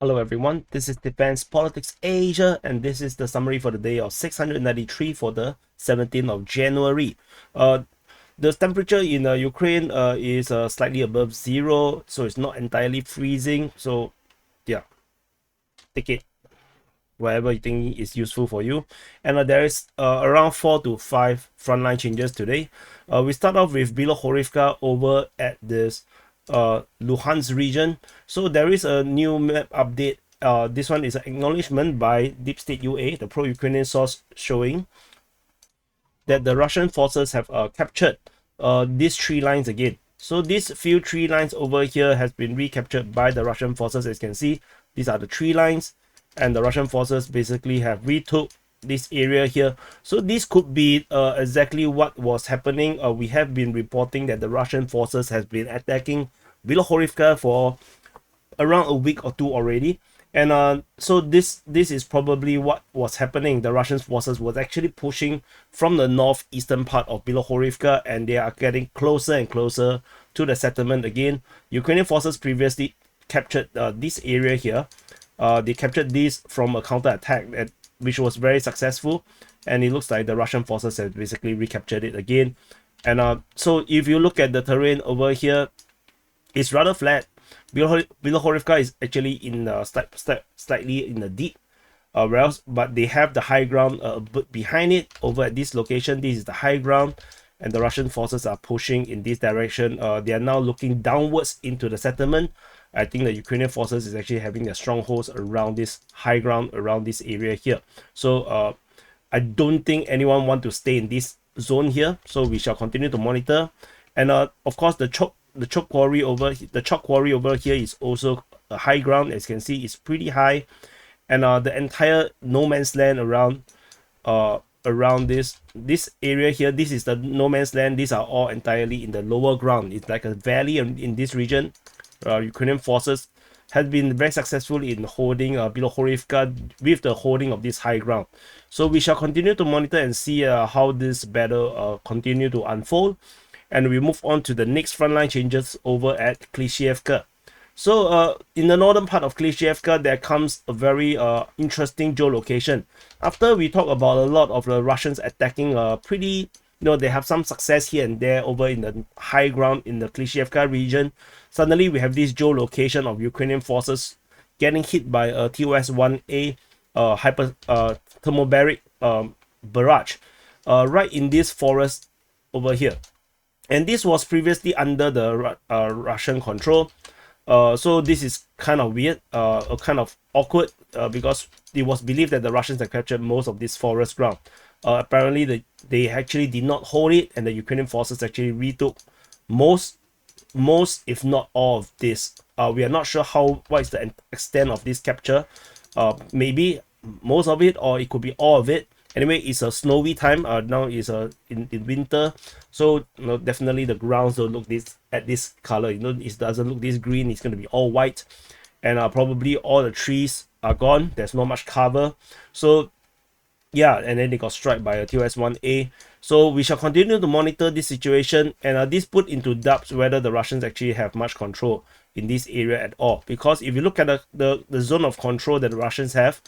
Hello everyone, this is Defense Politics Asia, and this is the summary for the day of 693 for the 17th of January. The temperature in Ukraine is slightly above zero, so it's not entirely freezing. So yeah, take it whatever you think is useful for you. And there is around 4 to 5 frontline changes today. We start off with Bilohorivka over at this Luhansk region. So there is a new map update. This one is an acknowledgement by Deep State UA, the pro-Ukrainian source, showing that the Russian forces have captured these tree lines again. So these few tree lines over here has been recaptured by the Russian forces. As you can see, these are the tree lines, and the Russian forces basically have retook this area here. So this could be exactly what was happening. We have been reporting that the Russian forces has been attacking Bilohorivka for around a week or two already, and so this is probably what was happening. The Russian forces was actually pushing from the northeastern part of Bilohorivka, and they are getting closer and closer to the settlement again. Ukrainian forces previously captured this area here. They captured this from a counter-attack, which was very successful, and it looks like the Russian forces have basically recaptured it again. And so if you look at the terrain over here, it's rather flat. Bilohorivka is actually in slightly in the deep, but they have the high ground a bit behind it. Over at this location, this is the high ground, and the Russian forces are pushing in this direction. They are now looking downwards into the settlement. I think the Ukrainian forces is actually having their strongholds around this high ground, around this area here. So I don't think anyone want to stay in this zone here. So we shall continue to monitor, and of course the chalk quarry over here is also a high ground. As you can see, it's pretty high, and the entire no man's land around this area here, this is the no man's land. These are all entirely in the lower ground. It's like a valley in this region. Ukrainian forces has been very successful in holding Bilohorivka with the holding of this high ground. So we shall continue to monitor and see how this battle continue to unfold. And we move on to the next frontline changes over at Klishchiivka. So in the northern part of Klishchiivka, there comes a very interesting geolocation. After we talk about a lot of the Russians attacking pretty, they have some success here and there over in the high ground in the Klishchiivka region. Suddenly we have this geolocation of Ukrainian forces getting hit by a TOS-1A thermobaric barrage right in this forest over here. And this was previously under the Russian control. So this is kind of weird, kind of awkward, because it was believed that the Russians had captured most of this forest ground. Apparently, they actually did not hold it, and the Ukrainian forces actually retook most, if not all of this. We are not sure what is the extent of this capture. Maybe most of it, or it could be all of it. Anyway, it's a snowy time. Now is in winter, so definitely the grounds don't look at this color. It doesn't look this green. It's going to be all white, and probably all the trees are gone. There's not much cover. So yeah, and then they got struck by a TOS-1A. So we shall continue to monitor this situation, and this put into doubts whether the Russians actually have much control in this area at all. Because if you look at the zone of control that the Russians have,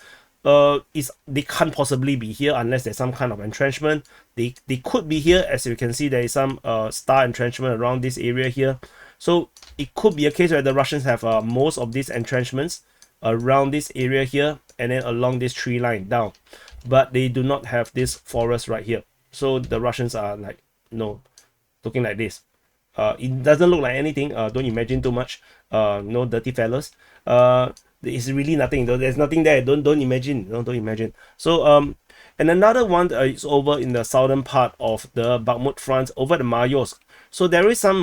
they can't possibly be here unless there's some kind of entrenchment. They could be here. As you can see, there is some star entrenchment around this area here. So it could be a case where the Russians have most of these entrenchments around this area here, and then along this tree line down, but they do not have this forest right here. So the Russians are like, looking like this. It doesn't look like anything. Don't imagine too much. No dirty fellas. It's really nothing. There's nothing there. Don't imagine. Don't imagine. So and another one is over in the southern part of the Bakhmut Front, over the Mayorsk. So there is some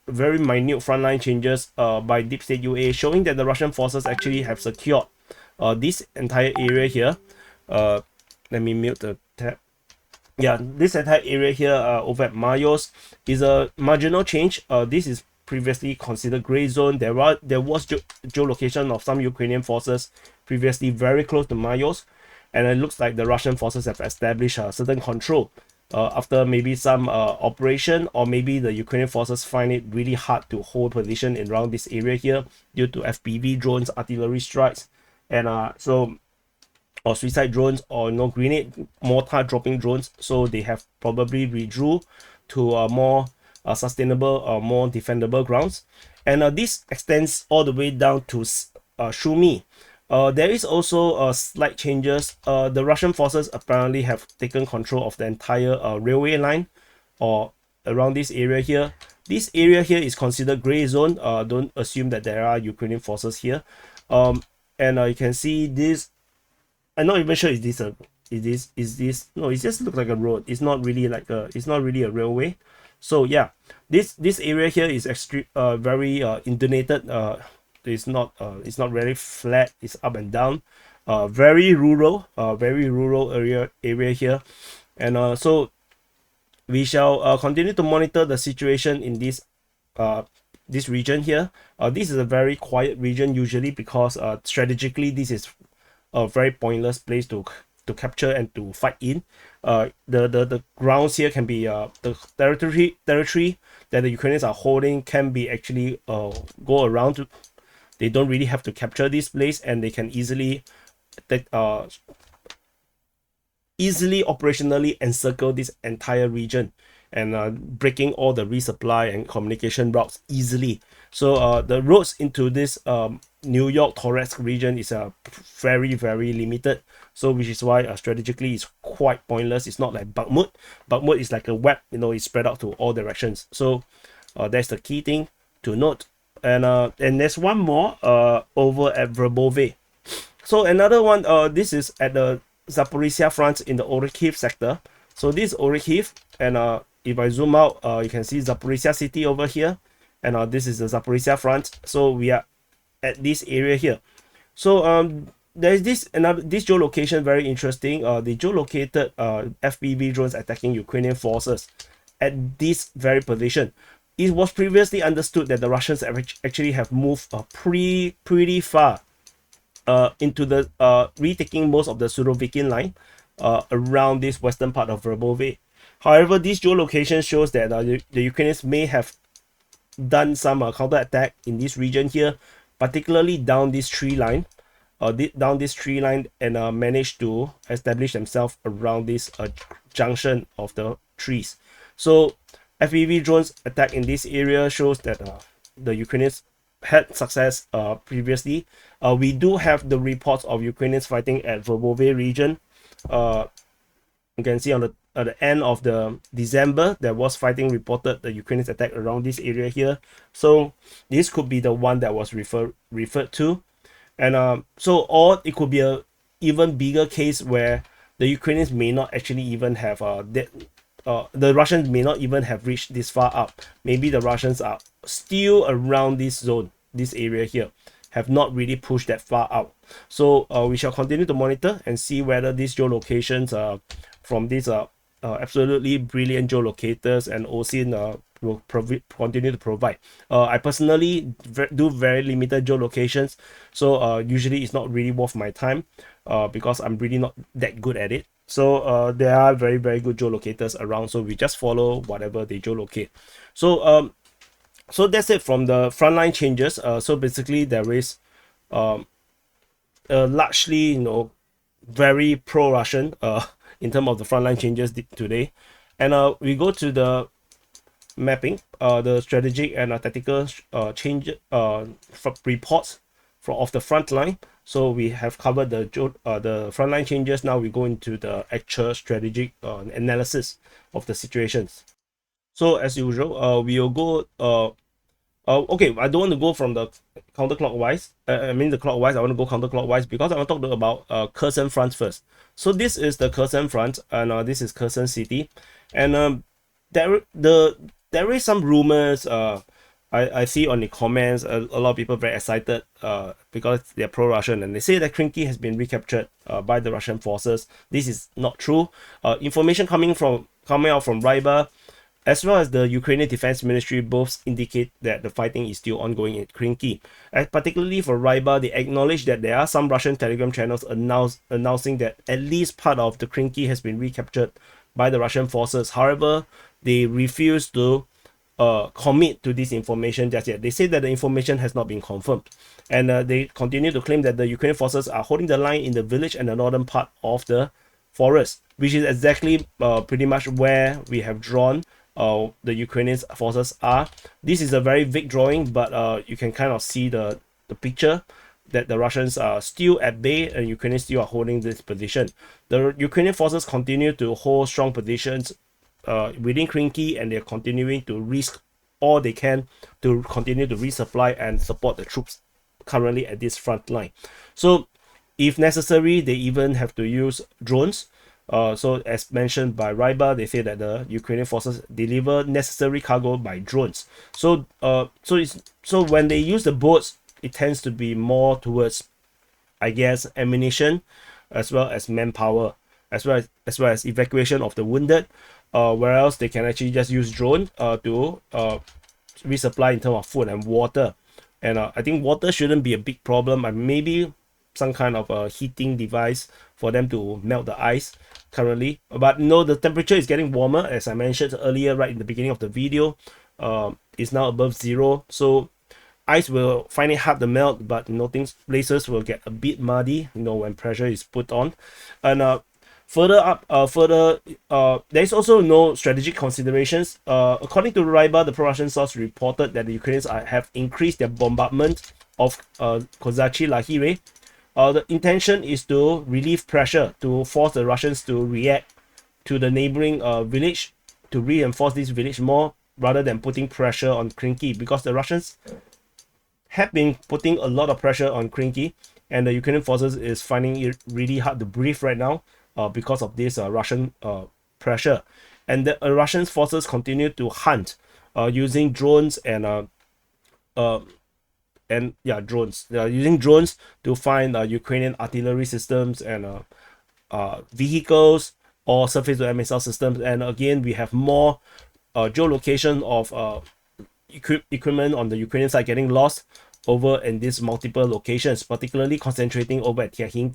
very minute frontline changes by Deep State UA, showing that the Russian forces actually have secured this entire area here. Let me mute the tab. Yeah, this entire area here over at Mayorsk is a marginal change. This is previously considered gray zone. There was geolocation of some Ukrainian forces previously very close to Mayorsk, and it looks like the Russian forces have established a certain control after maybe some operation, or maybe the Ukrainian forces find it really hard to hold position around this area here due to FPV drones, artillery strikes, and or suicide drones, or grenade mortar dropping drones. So they have probably withdrew to more sustainable, more defendable grounds. And this extends all the way down to Shumy. There is also slight changes. The Russian forces apparently have taken control of the entire railway line or around this area here. This area here is considered gray zone. Don't assume that there are Ukrainian forces here. And you can see this. I'm not even sure is this no, it just looks like a road. It's not really like it's not really a railway. So yeah, this area here is very intonated. It's not really flat. It's up and down. Very rural area here. And so we shall continue to monitor the situation in this region here. This is a very quiet region usually, because strategically this is a very pointless place to capture and to fight in. The grounds here can be the territory that the Ukrainians are holding can be actually go around to. They don't really have to capture this place, and they can easily operationally encircle this entire region, and breaking all the resupply and communication routes easily. So the roads into this New-York Donetsk region is very limited. So which is why strategically it's quite pointless. It's not like Bakhmut. Bakhmut is like a web, it's spread out to all directions. So that's the key thing to note. And there's one more over at Verbove. So another one, this is at the Zaporizhzhia Front in the Orikhiv sector. So this Orikhiv, and if I zoom out, you can see Zaporizhzhia city over here, and this is the Zaporizhzhia Front. So we are at this area here. So there is this geolocation, very interesting. They geolocated FPV drones attacking Ukrainian forces at this very position. It was previously understood that the Russians actually have moved pretty far into the retaking most of the Surovikin line around this western part of Verbove. However, this geolocation shows that the Ukrainians may have done some counter-attack in this region here, particularly down this tree line, and managed to establish themselves around this junction of the trees. So FPV drones attack in this area shows that the Ukrainians had success previously. We do have the reports of Ukrainians fighting at Verbove region. You can see at the end of the December, there was fighting reported, the Ukrainians attack around this area here. So this could be the one that was referred to. And or it could be a even bigger case where the Ukrainians may not actually even have the Russians may not even have reached this far up. Maybe the Russians are still around this zone, this area here, have not really pushed that far out. So we shall continue to monitor and see whether these geolocations from these absolutely brilliant geolocators and OSIN will continue to provide. I personally do very limited geolocations, so usually it's not really worth my time because I'm really not that good at it. So there are very good geolocators around, so we just follow whatever they geolocate. So so that's it from the frontline changes. So basically there is largely very pro-Russian in terms of the frontline changes today. And we go to the mapping, the strategic and tactical change reports of the front line. So we have covered the frontline changes. Now we go into the actual strategic analysis of the situations. So as usual, we will go okay, I don't want to go from the counterclockwise. The clockwise. I want to go counterclockwise because I want to talk about Kherson Front first. So this is the Kherson Front, and this is Kherson City, and there is some rumors. I see on the comments a lot of people very excited because they're pro-Russian, and they say that KRYNKY has been recaptured by the Russian forces. This is not true. Information coming out from Rybar, as well as the Ukrainian Defense Ministry, both indicate that the fighting is still ongoing at KRYNKY. Particularly for Rybar, they acknowledge that there are some Russian Telegram channels announcing that at least part of the KRYNKY has been recaptured by the Russian forces. However, they refuse to commit to this information just yet. They say that the information has not been confirmed, and they continue to claim that the Ukrainian forces are holding the line in the village and the northern part of the forest, which is exactly pretty much where we have drawn the Ukrainian forces are. This is a very vague drawing, but you can kind of see the picture that the Russians are still at bay and Ukrainians still are holding this position. The Ukrainian forces continue to hold strong positions within KRYNKY, and they're continuing to risk all they can to continue to resupply and support the troops currently at this front line. So if necessary, they even have to use drones. So as mentioned by Ryba, they say that the Ukrainian forces deliver necessary cargo by drones. So so when they use the boats, it tends to be more towards, I guess, ammunition as well as manpower, as well as evacuation of the wounded. Whereas they can actually just use drone to resupply in terms of food and water. And I think water shouldn't be a big problem. Maybe some kind of a heating device for them to melt the ice currently. But no, the temperature is getting warmer, as I mentioned earlier, right in the beginning of the video. It's now above 0. So ice will find it hard to melt, but places will get a bit muddy, when pressure is put on. And further up, there is also no strategic considerations. According to Ryba, the pro-Russian source reported that the Ukrainians have increased their bombardment of Kozachi Lahire. The intention is to relieve pressure, to force the Russians to react to the neighboring village, to reinforce this village more, rather than putting pressure on KRYNKY, because the Russians have been putting a lot of pressure on KRYNKY, and the Ukrainian forces is finding it really hard to breathe right now because of this Russian pressure. And the Russian forces continue to hunt using drones and drones. They are using drones to find Ukrainian artillery systems and vehicles or surface-to-air missile systems. And again, we have more geolocation of equipment on the Ukrainian side getting lost over in these multiple locations, particularly concentrating over at Kherson.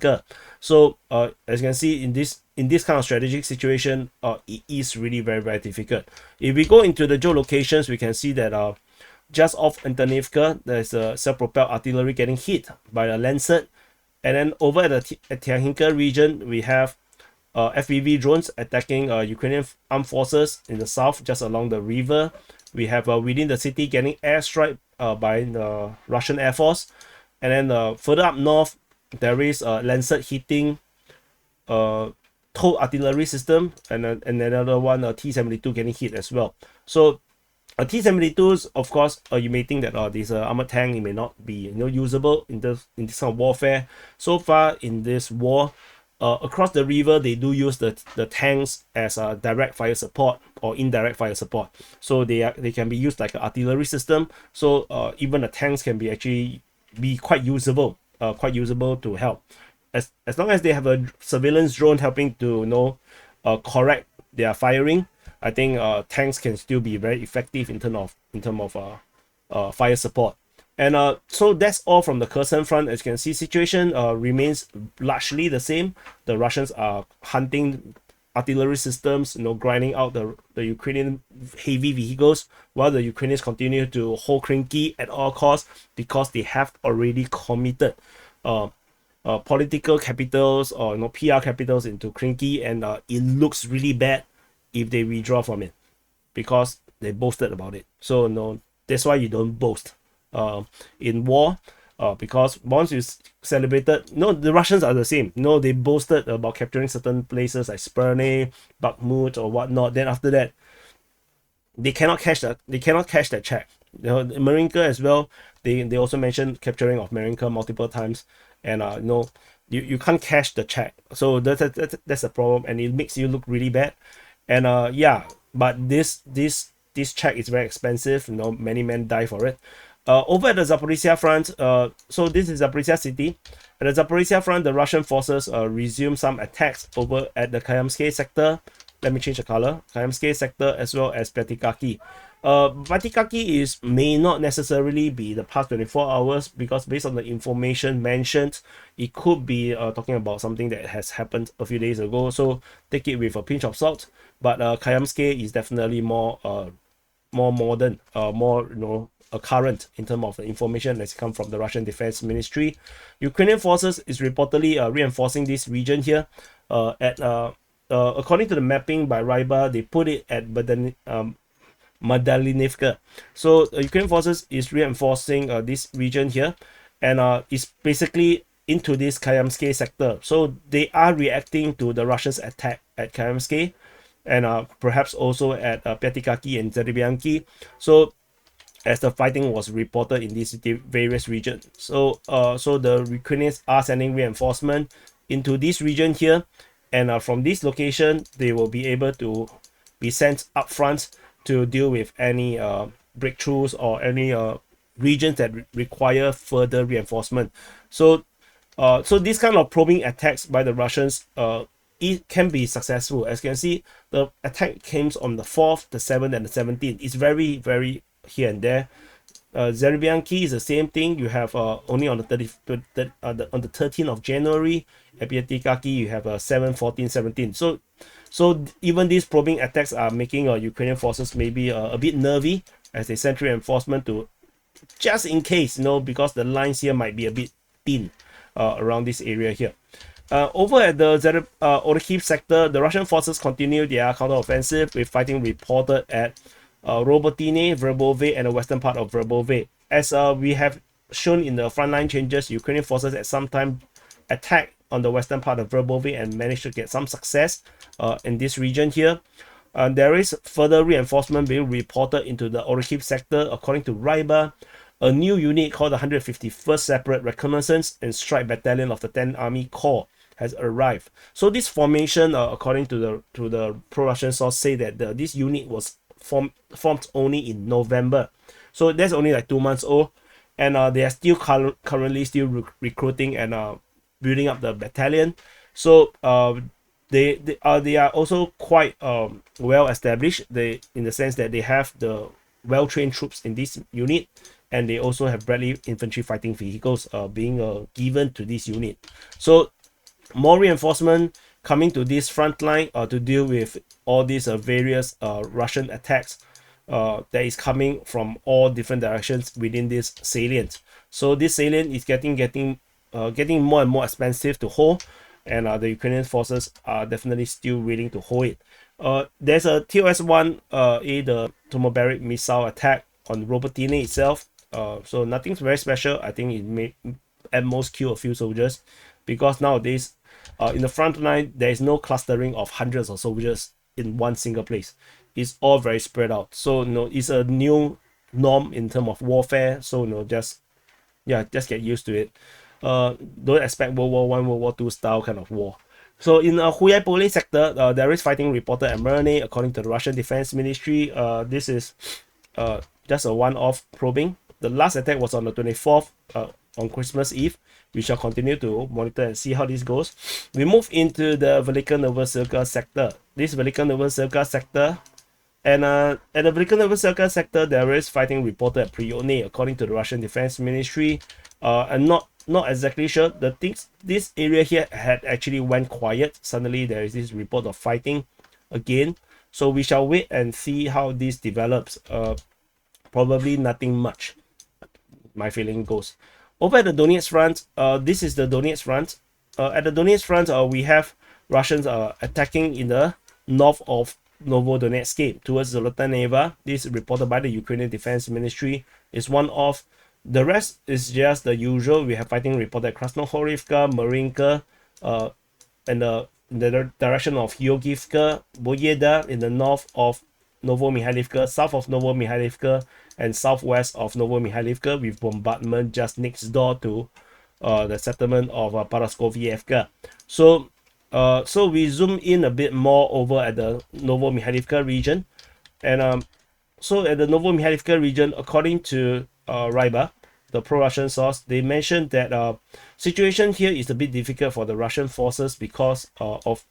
So as you can see, in this kind of strategic situation, it is really very, very difficult. If we go into the geolocations, we can see that just off Avdiivka, there's a self-propelled artillery getting hit by a Lancet, and then over at the Kherson region, we have FPV drones attacking Ukrainian armed forces in the south, just along the river. We have within the city getting airstrike by the Russian Air Force, and then further up north, there is a Lancet hitting towed artillery system, and another one, a T-72 getting hit as well. So T-72s, of course, you may think that this armored tank, it may not be usable in this kind of warfare. So far in this war, across the river, they do use the tanks as a direct fire support or indirect fire support. So they can be used like an artillery system. So even the tanks can be quite usable to help. As long as they have a surveillance drone helping to correct their firing, I think tanks can still be very effective in terms of fire support. And so that's all from the Kherson Front. As you can see, situation remains largely the same. The Russians are hunting artillery systems, grinding out the Ukrainian heavy vehicles, while the Ukrainians continue to hold KRYNKY at all costs, because they have already committed political capitals or PR capitals into KRYNKY, and it looks really bad if they withdraw from it, because they boasted about it. So no, that's why you don't boast in war, because once you celebrated, the Russians are the same. They boasted about capturing certain places like Sperne, Bakhmut or whatnot. Then after that, they cannot cash that check. Marinka as well, they also mentioned capturing of Marinka multiple times, and you can't cash the check. So that's a problem, and it makes you look really bad. And but this check is very expensive. Many men die for it. Over at the Zaporizhzhia Front, so this is Zaporizhzhia city. At the Zaporizhzhia Front, the Russian forces resumed some attacks over at the Kayamsky sector. Let me change the color. Kayamsky sector as well as Petikaki. Vatikaki may not necessarily be the past 24 hours, because based on the information mentioned, it could be talking about something that has happened a few days ago. So take it with a pinch of salt. But Kayamske is definitely more modern, more current in terms of the information that's come from the Russian Defense Ministry. Ukrainian forces is reportedly reinforcing this region here. According to the mapping by Ryba, they put it at Madalinivka. So Ukrainian forces is reinforcing this region here, and is basically into this Kayamske sector. So they are reacting to the Russians' attack at Kayamske, and perhaps also at Pyatikaki and Zerbianki. So as the fighting was reported in these various regions. So the Ukrainians are sending reinforcement into this region here, and from this location they will be able to be sent up front to deal with any breakthroughs or any regions that require further reinforcement. So these kind of probing attacks by the Russians, it can be successful. As you can see, the attack came on the 4th, the 7th, and the 17th. It's very, very here and there. Zerbianki is the same thing. You have only on the 13th of January. At Pyatikaki, you have 7, 14, 17. So even these probing attacks are making Ukrainian forces maybe a bit nervy, as they send reinforcement to, just in case, because the lines here might be a bit thin around this area here. Over at the Orikhiv sector, the Russian forces continue their counteroffensive, with fighting reported at Robotine, Verbove, and the western part of Verbove. As we have shown in the frontline changes, Ukrainian forces at some time attacked on the western part of Verbove and managed to get some success in this region here. There is further reinforcement being reported into the Orikhiv sector. According to Ryba, a new unit called the 151st Separate Reconnaissance and Strike Battalion of the 10th Army Corps has arrived. So this formation, according to the pro-Russian source, say that this unit was formed only in November. So that's only like 2 months old, and they are still currently still recruiting and building up the battalion. So they are also quite well established. They, in the sense that they have the well-trained troops in this unit, and they also have Bradley infantry fighting vehicles being given to this unit. So more reinforcement coming to this front line to deal with all these various Russian attacks that is coming from all different directions within this salient. So this salient is getting more and more expensive to hold, and the Ukrainian forces are definitely still willing to hold it. There's a TOS-1A, the thermobaric missile attack on Robotine itself. So nothing's very special. I think it may at most kill a few soldiers, because nowadays in the front line there is no clustering of hundreds of soldiers in one single place. It's all very spread out. So it's a new norm in terms of warfare. So just get used to it. Don't expect World War I, World War II style kind of war. So in Huyai sector, there is fighting reported at Merne, according to the Russian Defense Ministry. This is just a one-off probing. The last attack was on the 24th on Christmas Eve. We shall continue to monitor and see how this goes. We move into the Velika Novosibirsk sector. This Velika Novosibirsk sector, and at the Velika Novosibirsk sector, there is fighting reported at Prione, according to the Russian Defense Ministry. I'm not exactly sure. This area here had actually went quiet. Suddenly there is this report of fighting again. So we shall wait and see how this develops. Probably nothing much, my feeling goes. Over at the Donetsk Front, this is the Donetsk Front. At the Donetsk Front, we have Russians attacking in the north of Novodonetsk towards Zolotaneva. This is reported by the Ukrainian Defense Ministry. Is one of the rest is just the usual. We have fighting reported at Krasnohorivka, Marinka, and in the direction of Yogivka, Boyeda in the north of Novomikhailivka, south of Novomikhailivka, and southwest of Novomikhailivka, with bombardment just next door to the settlement of Paraskovievka. So we zoom in a bit more over at the Novomikhailivka region, and so at the Novomikhailivka region, according to Ryba, the pro-Russian source, they mentioned that situation here is a bit difficult for the Russian forces because of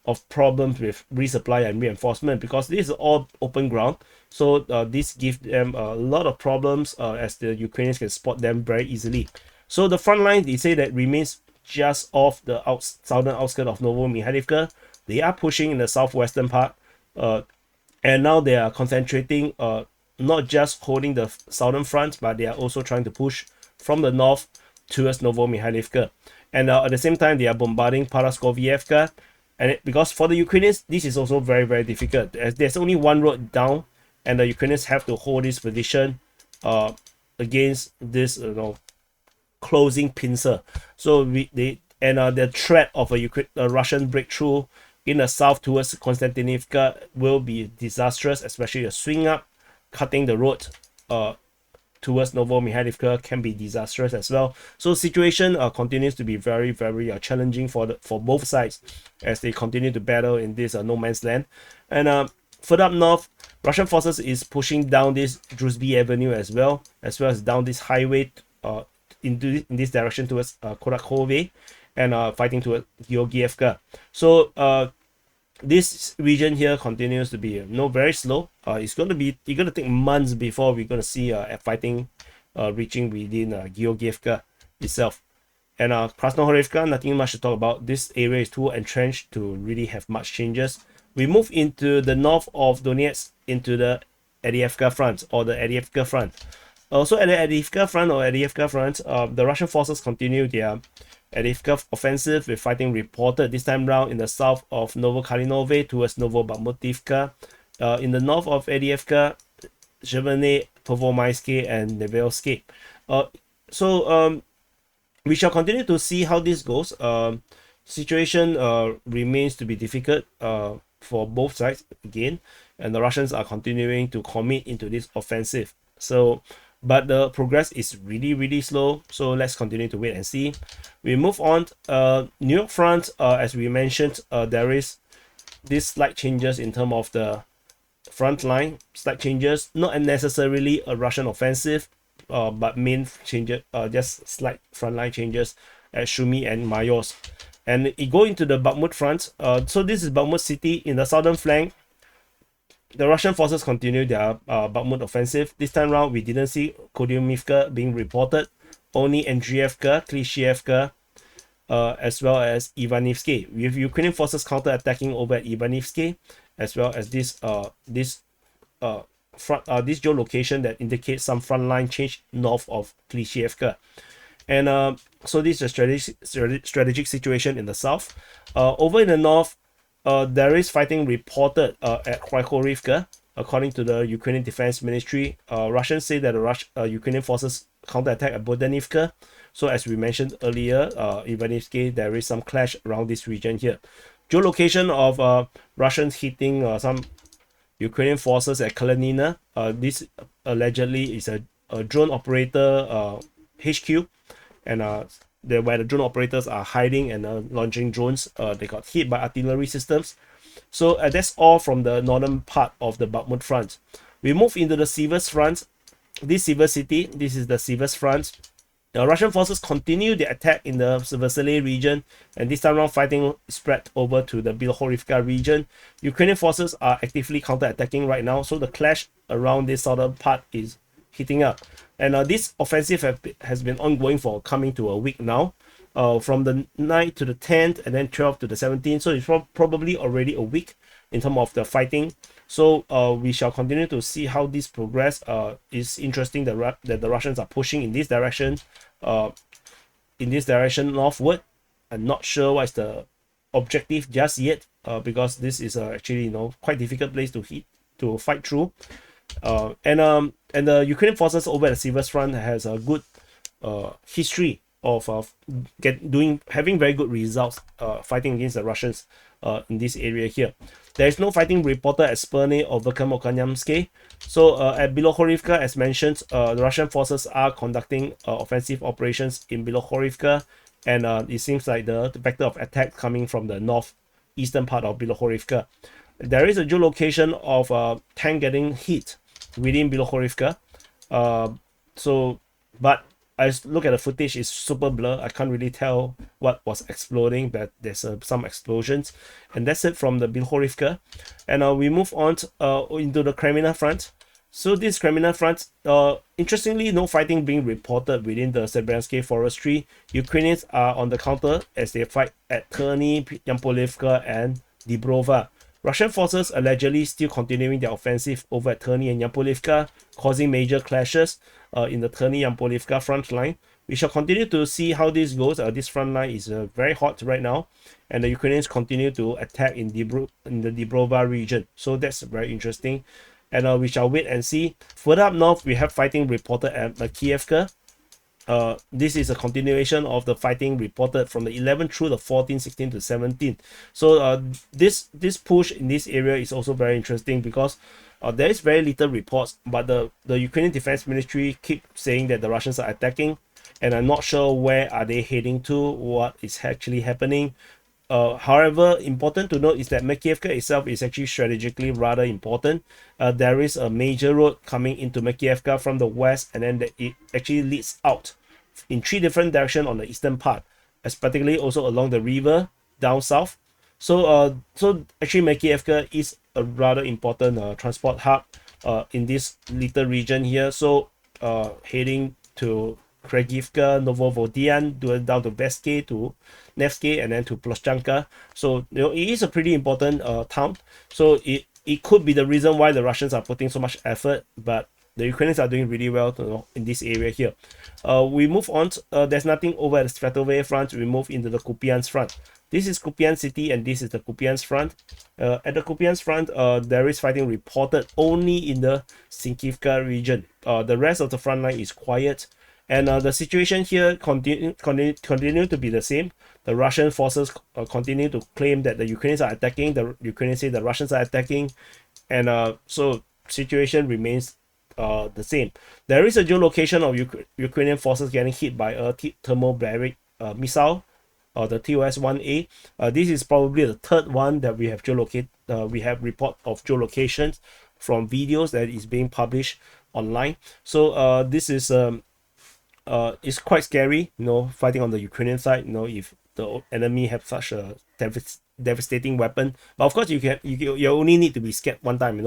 of problems with resupply and reinforcement, because this is all open ground. So this gives them a lot of problems as the Ukrainians can spot them very easily. So the front line, they say, that remains just off the southern outskirts of Novo-Mikhailivka. They are pushing in the southwestern part, and now they are concentrating, not just holding the southern front, but they are also trying to push from the north towards Novo-Mikhailivka. And at the same time, they are bombarding Paraskoviyevka. And because for the Ukrainians, this is also very, very difficult, as there's only one road down, and the Ukrainians have to hold this position against this, closing pincer. So the threat of a Russian breakthrough in the south towards Konstantinivka will be disastrous, especially a swing up, cutting the road towards Novo-Mikhailivka can be disastrous as well. So situation continues to be very, very challenging for both sides as they continue to battle in this no man's land. And further up north, Russian forces is pushing down this Druzhby Avenue as well as down this highway in this direction towards Kurakhove, and fighting towards Georgievka. So this region here continues to be very slow. It's going to take months before we're going to see fighting reaching within Georgievka itself. And Krasnohorivka, nothing much to talk about. This area is too entrenched to really have much changes. We move into the north of Donetsk into the Avdiivka Front, or the Avdiivka Front. Also at the Avdiivka Front, the Russian forces continue their Avdiivka offensive, with fighting reported this time round in the south of Novokalinove towards Novobakhmutivka. In the north of Avdiivka, Zhevene, Povomaysky, and Nevelsky. So we shall continue to see how this goes. Situation remains to be difficult for both sides again, and the Russians are continuing to commit into this offensive. So, but the progress is really, really slow. So let's continue to wait and see. We move on. Niu-York Front, as we mentioned, there is this slight changes in terms of the front line. Slight changes, not necessarily a Russian offensive, but main changes, just slight frontline changes at Shumy and Mayorsk. And it go into the Bakhmut Front. So this is Bakhmut city in the southern flank. The Russian forces continue their Bakhmut offensive. This time round, we didn't see Kuryumivka being reported. Only Andreevka, Klishchiivka, as well as Ivanivsky, with Ukrainian forces counter-attacking over at Ivanivsky, as well as this geolocation that indicates some frontline change north of Klishchiivka. And so this is a strategic situation in the south. Over in the north, there is fighting reported at Krykorivka. According to the Ukrainian Defense Ministry, Russians say that the Ukrainian forces counterattack at Bodanivka. So as we mentioned earlier, Ivanivsky, there is some clash around this region here. Geolocation of Russians hitting some Ukrainian forces at Kreminna. This allegedly is a drone operator HQ, and where the drone operators are hiding and launching drones. They got hit by artillery systems. So that's all from the northern part of the Bakhmut Front. We move into the Siversk Front. This Siversk city, this is the Siversk Front. The Russian forces continue the attack in the Siversk region, and this time around fighting spread over to the Bilohorivka region. Ukrainian forces are actively counter-attacking right now, so the clash around this southern part is heating up. And this offensive has been ongoing for coming to a week now, from the 9th to the 10th, and then 12th to the 17th. So it's probably already a week in terms of the fighting. So we shall continue to see how this progress. Is interesting that the Russians are pushing in this direction, northward. I'm not sure what's the objective just yet, because this is actually quite difficult place to fight through. And the Ukrainian forces over at the Siversk Front has a good history of having very good results fighting against the Russians in this area here. There is no fighting reported at Sperne or Verkhamokanyamsky. So at Bilohorivka, as mentioned, the Russian forces are conducting offensive operations in Bilohorivka, and it seems like the vector of attack coming from the northeastern part of Bilohorivka. There is a geolocation of a tank getting hit within Bilohorivka. But I look at the footage, it's super blur. I can't really tell what was exploding, but there's some explosions. And that's it from the Bilohorivka. And we move on into the Kreminna Front. So this Kreminna Front, interestingly, no fighting being reported within the Zaporizhzhia forestry. Ukrainians are on the counter as they fight at Terny, Yampolivka, and Dibrova. Russian forces allegedly still continuing their offensive over at Terny and Yampolivka, causing major clashes in the Terny-Yampolivka front line. We shall continue to see how this goes. This front line is very hot right now, and the Ukrainians continue to attack in the Dibrova region. So that's very interesting, and we shall wait and see. Further up north, we have fighting reported at Makiivka. This is a continuation of the fighting reported from the 11th through the 14th, 16th to 17th. So this push in this area is also very interesting because there is very little reports, but the Ukrainian Defense Ministry keep saying that the Russians are attacking, and I'm not sure where are they heading to, what is actually happening. However, important to note is that Makiivka itself is actually strategically rather important. There is a major road coming into Makiivka from the west, and then it actually leads out in 3 different directions on the eastern part, particularly also along the river down south. So actually Makiivka is a rather important transport hub in this little region here. So heading to Kreminna, Novovodyan, down to Veske, to Nevsky, and then to Ploshchanka. So it is a pretty important town. So it could be the reason why the Russians are putting so much effort, but the Ukrainians are doing really well in this area here. We move on. There's nothing over at the Svetovoye Front. We move into the Kupyansk Front. This is Kupyansk city, and this is the Kupyansk Front. At the Kupyansk Front, there is fighting reported only in the Sinkivka region. The rest of the front line is quiet. And the situation here continue to be the same. The Russian forces continue to claim that the Ukrainians are attacking. The Ukrainians say the Russians are attacking, and so situation remains the same. There is a geolocation of Ukrainian forces getting hit by a thermobaric missile, the TOS-1A. This is probably the 3rd one that we have geolocated. We have report of geolocations from videos that is being published online. So this is it's quite scary, fighting on the Ukrainian side, if the enemy have such a devastating weapon. But of course, you only need to be scared one time,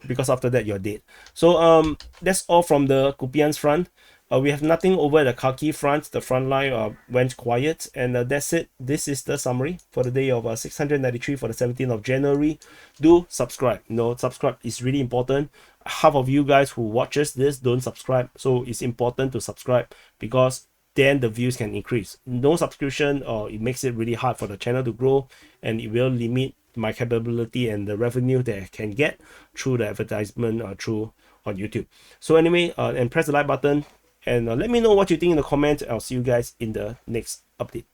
because after that you're dead. So that's all from the Kupyansk Front. We have nothing over the Kharkiv Front. The front line went quiet, and that's it. This is the summary for the day of 693 for the 17th of January. Do subscribe. Subscribe is really important. Half of you guys who watches this don't subscribe, so it's important to subscribe because then the views can increase. No subscription, it makes it really hard for the channel to grow, and it will limit my capability and the revenue that I can get through the advertisement through on YouTube. So anyway, and press the like button, and let me know what you think in the comments. I'll see you guys in the next update.